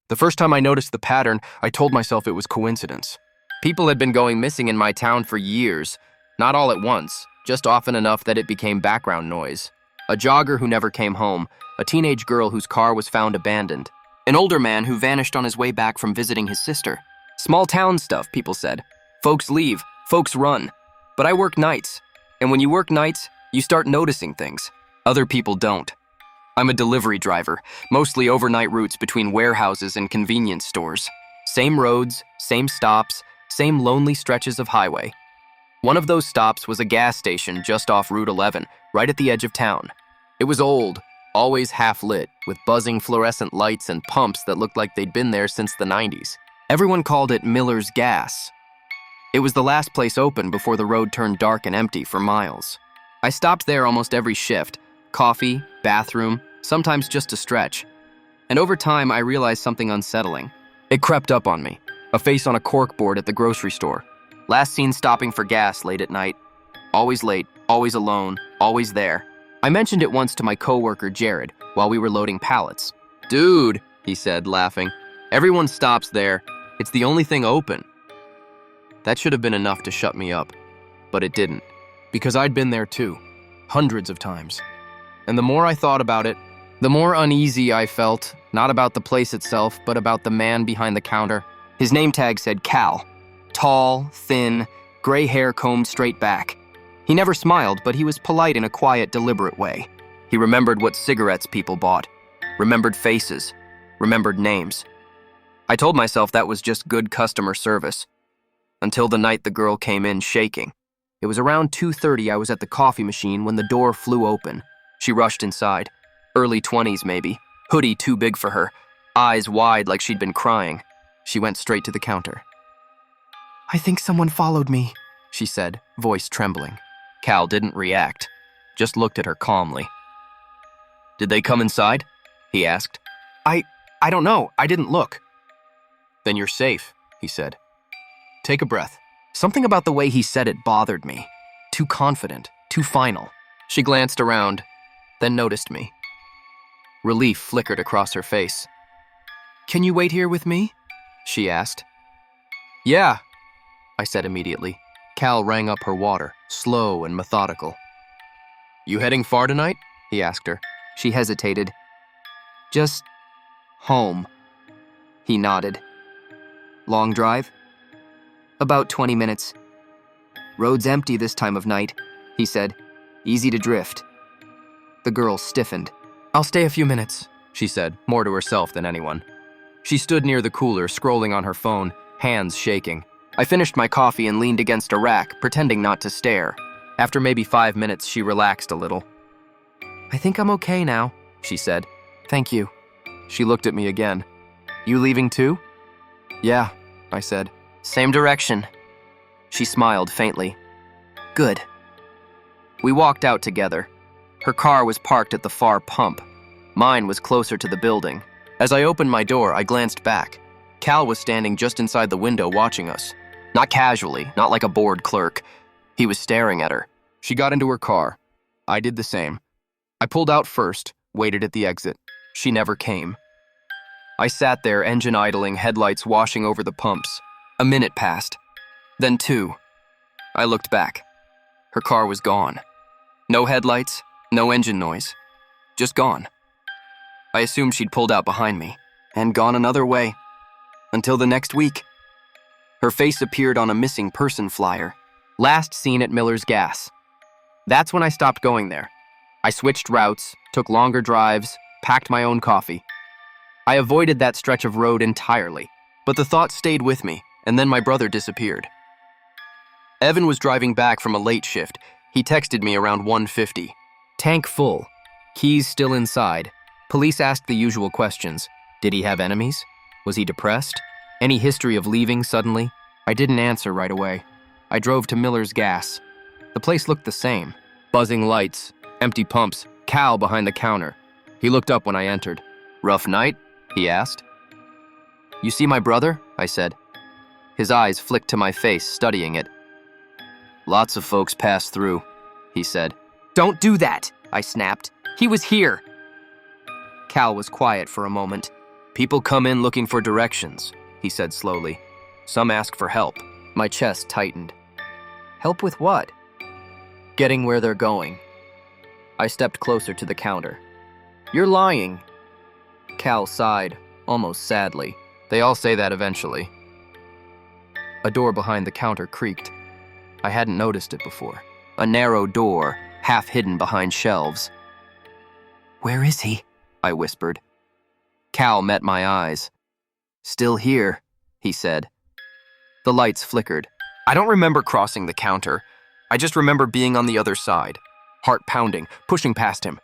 The first time I noticed the pattern, I told myself it was coincidence. People had been going missing in my town for years, not all at once, just often enough that it became background noise. A jogger who never came home, a teenage girl whose car was found abandoned, an older man who vanished on his way back from visiting his sister. Small town stuff, people said. Folks leave, folks run. But I work nights, and when you work nights, you start noticing things. Other people don't. I'm a delivery driver, mostly overnight routes between warehouses and convenience stores. Same roads, same stops, same lonely stretches of highway. One of those stops was a gas station just off Route 11, right at the edge of town. It was old, always half-lit, with buzzing fluorescent lights and pumps that looked like they'd been there since the 90s. Everyone called it Miller's Gas. It was the last place open before the road turned dark and empty for miles. I stopped there almost every shift. Coffee, bathroom, sometimes just to stretch. And over time, I realized something unsettling. It crept up on me, a face on a corkboard at the grocery store. Last seen stopping for gas late at night. Always late, always alone, always there. I mentioned it once to my coworker Jared while we were loading pallets. "Dude," he said, laughing, "everyone stops there. It's the only thing open." That should have been enough to shut me up, but it didn't, because I'd been there too, hundreds of times. And the more I thought about it, the more uneasy I felt, not about the place itself, but about the man behind the counter. His name tag said Cal. Tall, thin, gray hair combed straight back. He never smiled, but he was polite in a quiet, deliberate way. He remembered what cigarettes people bought, remembered faces, remembered names. I told myself that was just good customer service, until the night the girl came in shaking. It was around 2:30. I was at the coffee machine when the door flew open. She rushed inside, early 20s maybe, hoodie too big for her, eyes wide like she'd been crying. She went straight to the counter. "I think someone followed me," she said, voice trembling. Cal didn't react, just looked at her calmly. "Did they come inside?" he asked. I don't know. I didn't look." "Then you're safe," he said. "Take a breath." Something about the way he said it bothered me. Too confident, too final. She glanced around, then noticed me. Relief flickered across her face. "Can you wait here with me?" she asked. "Yeah," I said immediately. Cal rang up her water, slow and methodical. "You heading far tonight?" he asked her. She hesitated. "Just home." He nodded. "Long drive?" "About 20 minutes. Road's empty this time of night," he said. "Easy to drift." The girl stiffened. "I'll stay a few minutes," she said, more to herself than anyone. She stood near the cooler, scrolling on her phone, hands shaking. I finished my coffee and leaned against a rack, pretending not to stare. After maybe 5 minutes, she relaxed a little. "I think I'm okay now," she said. "Thank you." She looked at me again. "You leaving too?" "Yeah," I said. "Same direction." She smiled faintly. "Good." We walked out together. Her car was parked at the far pump. Mine was closer to the building. As I opened my door, I glanced back. Cal was standing just inside the window watching us. Not casually, not like a bored clerk. He was staring at her. She got into her car. I did the same. I pulled out first, waited at the exit. She never came. I sat there, engine idling, headlights washing over the pumps. A minute passed. Then 2. I looked back. Her car was gone. No headlights, no engine noise. Just gone. I assumed she'd pulled out behind me and gone another way. Until the next week. Her face appeared on a missing person flyer. Last seen at Miller's Gas. That's when I stopped going there. I switched routes, took longer drives, packed my own coffee. I avoided that stretch of road entirely, but the thought stayed with me, and then my brother disappeared. Evan was driving back from a late shift. He texted me around 1:50. Tank full. Keys still inside. Police asked the usual questions. Did he have enemies? Was he depressed? Any history of leaving suddenly? I didn't answer right away. I drove to Miller's Gas. The place looked the same. Buzzing lights, empty pumps, Cal behind the counter. He looked up when I entered. "Rough night?" he asked. "You see my brother?" I said. His eyes flicked to my face, studying it. "Lots of folks pass through," he said. "Don't do that," I snapped. "He was here." Cal was quiet for a moment. People come in looking for directions, he said slowly. Some ask for help. My chest tightened. Help with what? Getting where they're going. I stepped closer to the counter. You're lying. Cal sighed, almost sadly. They all say that eventually. A door behind the counter creaked. I hadn't noticed it before. A narrow door, half hidden behind shelves. Where is he? I whispered. Cal met my eyes. Still here, he said. The lights flickered. I don't remember crossing the counter. I just remember being on the other side, heart pounding, pushing past him.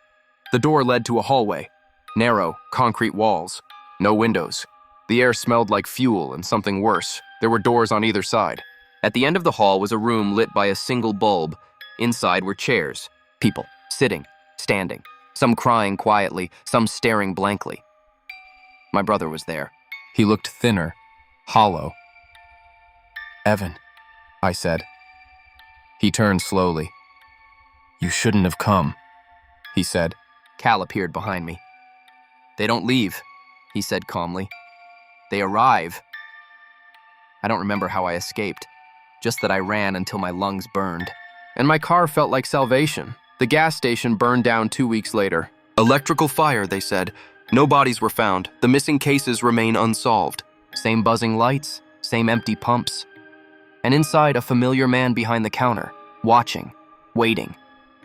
The door led to a hallway. Narrow, concrete walls. No windows. The air smelled like fuel and something worse. There were doors on either side. At the end of the hall was a room lit by a single bulb. Inside were chairs. People, sitting, standing. Some crying quietly, some staring blankly. My brother was there. He looked thinner, hollow. Evan, I said. He turned slowly. You shouldn't have come, he said. Cal appeared behind me. They don't leave, he said calmly. They arrive. I don't remember how I escaped, just that I ran until my lungs burned. And my car felt like salvation. The gas station burned down 2 weeks later. Electrical fire, they said. No bodies were found. The missing cases remain unsolved. Same buzzing lights, same empty pumps. And inside, a familiar man behind the counter, watching, waiting,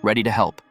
ready to help.